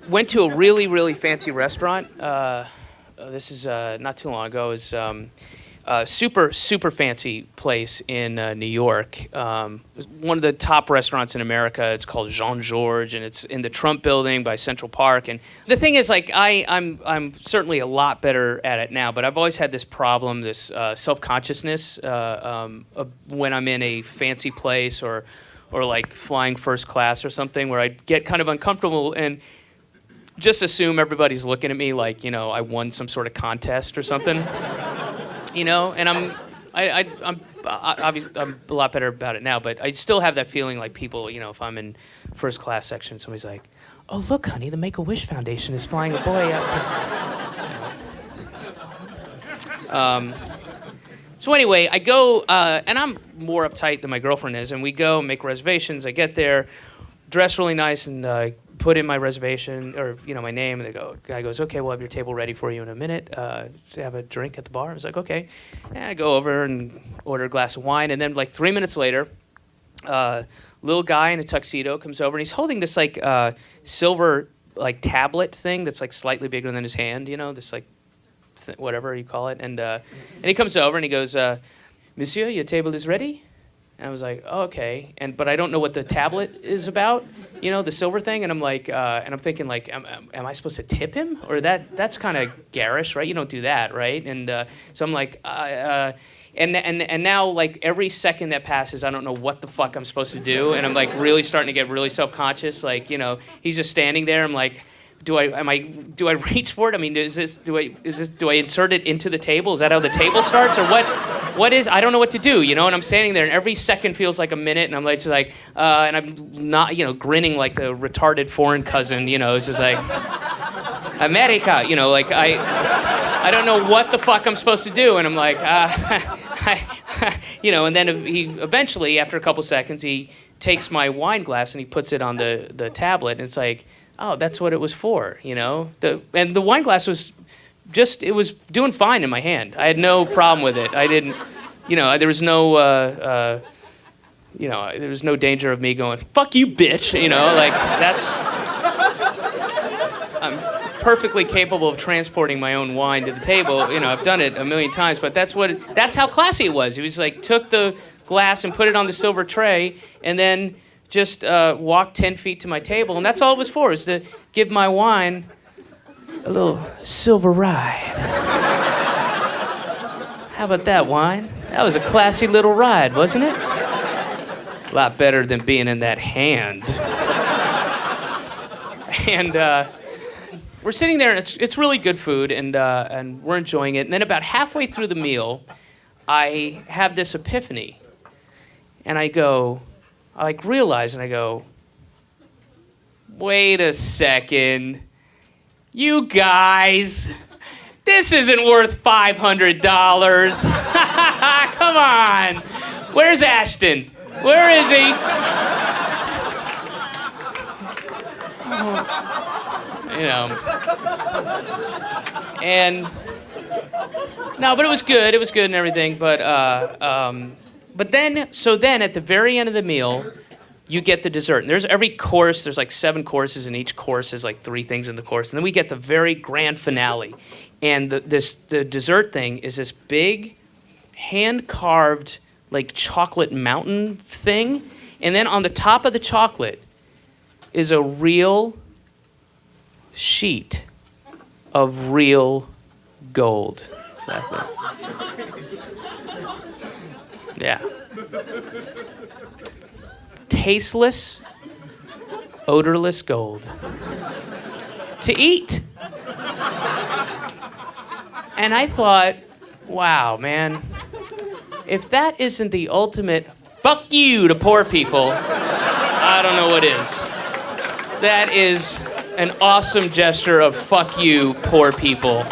went to a really, really fancy restaurant. This is not too long ago. It was a super, super fancy place in New York. It was one of the top restaurants in America. It's called Jean Georges, and it's in the Trump Building by Central Park. And the thing is, like, I'm certainly a lot better at it now, but I've always had this problem, this self-consciousness when I'm in a fancy place or like flying first class or something, where I get kind of uncomfortable and just assume everybody's looking at me like, you know, I won some sort of contest or something. You know, and I'm obviously I'm a lot better about it now, but I still have that feeling like people, you know, if I'm in first class section, somebody's like, "Oh, look, honey, the Make-A-Wish Foundation is flying a boy out." So anyway, I go, and I'm more uptight than my girlfriend is, and we go make reservations. I get there, dress really nice, and put in my reservation, or, you know, my name, and guy goes, "Okay, we'll have your table ready for you in a minute. Have a drink at the bar." I was like, "Okay." And I go over and order a glass of wine, and then like 3 minutes later, little guy in a tuxedo comes over, and he's holding this like silver like tablet thing that's like slightly bigger than his hand, you know, this like whatever you call it, and he comes over and he goes, "Monsieur, your table is ready." And I was like, oh, okay, but I don't know what the tablet is about, you know, the silver thing. And I'm like, and I'm thinking like, am I supposed to tip him? Or that's kind of garish, right? You don't do that, right? And so I'm like, and now like every second that passes, I don't know what the fuck I'm supposed to do, and I'm like really starting to get really self-conscious. Like, you know, he's just standing there. I'm like, do I reach for it? I mean, do I insert it into the table? Is that how the table starts, or what? What is? I don't know what to do, you know. And I'm standing there, and every second feels like a minute, and I'm like, just like, and I'm not, you know, grinning like the retarded foreign cousin, you know. It's just like, America, you know, like I don't know what the fuck I'm supposed to do, and I'm like, you know. And then he eventually, after a couple seconds, he takes my wine glass and he puts it on the tablet, and it's like, oh, that's what it was for, you know. And the wine glass was just, it was doing fine in my hand. I had no problem with it. I didn't, you know, there was no, you know, there was no danger of me going, "Fuck you, bitch," you know, like that's, I'm perfectly capable of transporting my own wine to the table. You know, I've done it a million times, but that's how classy it was. He was like, took the glass and put it on the silver tray, and then just walked 10 feet to my table, and that's all it was for, is to give my wine a little silver ride. How about that, wine? That was a classy little ride, wasn't it? A lot better than being in that hand. And we're sitting there, and it's really good food, and we're enjoying it. And then about halfway through the meal, I have this epiphany, and I like realize, and I go, wait a second, you guys, this isn't worth $500. Come on, where's Ashton? Where is he? You know, and no, but it was good and everything, but then at the very end of the meal, you get the dessert. And there's every course, there's like 7 courses, and each course is like 3 things in the course. And then we get the very grand finale. And the dessert thing is this big, hand-carved, like chocolate mountain thing. And then on the top of the chocolate is a real sheet of real gold. Exactly. Yeah. Tasteless, odorless gold. To eat. And I thought, wow, man, if that isn't the ultimate fuck you to poor people, I don't know what is. That is an awesome gesture of fuck you, poor people.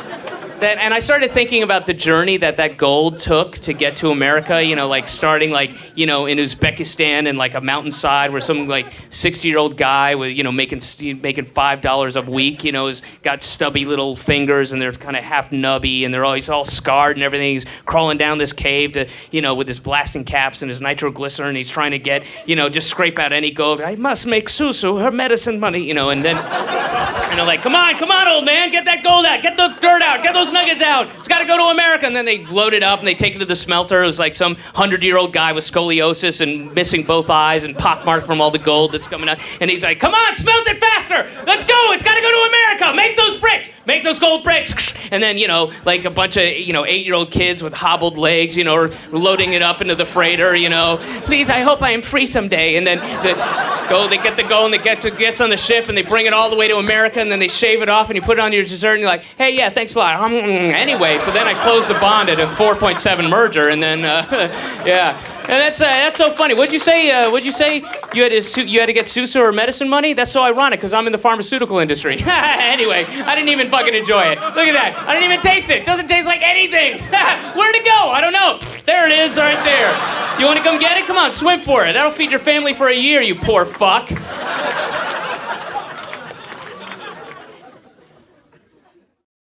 And I started thinking about the journey that gold took to get to America, like starting in Uzbekistan and like a mountainside where some like 60-year-old guy with, making $5 a week, has got stubby little fingers and they're kind of half nubby and they're always all scarred and everything. He's crawling down this cave to, with his blasting caps and his nitroglycerin. He's trying to get, just scrape out any gold. I must make Susu her medicine money, and then, and they're like, come on, old man, get that gold out, get the dirt out, get those nuggets out. It's got to go to America. And then they load it up and they take it to the smelter. It was like some 100-year-old guy with scoliosis and missing both eyes and pockmarked from all the gold that's coming out. And he's like, come on, smelt it faster. Let's go. It's got to go to America. Make those bricks. Make those gold bricks. And then, like a bunch of, 8-year-old kids with hobbled legs, are loading it up into the freighter, Please, I hope I am free someday. And then they get the gold and it gets on the ship and they bring it all the way to America and then they shave it off and you put it on your dessert and you're like, hey, yeah, thanks a lot. Anyway, so then I closed the bond at a 4.7 merger and then, yeah. And that's so funny. What'd you say? You had to get Susu or medicine money? That's so ironic because I'm in the pharmaceutical industry. Anyway, I didn't even fucking enjoy it. Look at that. I didn't even taste it. Doesn't taste like anything. Where'd it go? I don't know. There it is, right there. You want to come get it? Come on, swim for it. That'll feed your family for a year, you poor fuck.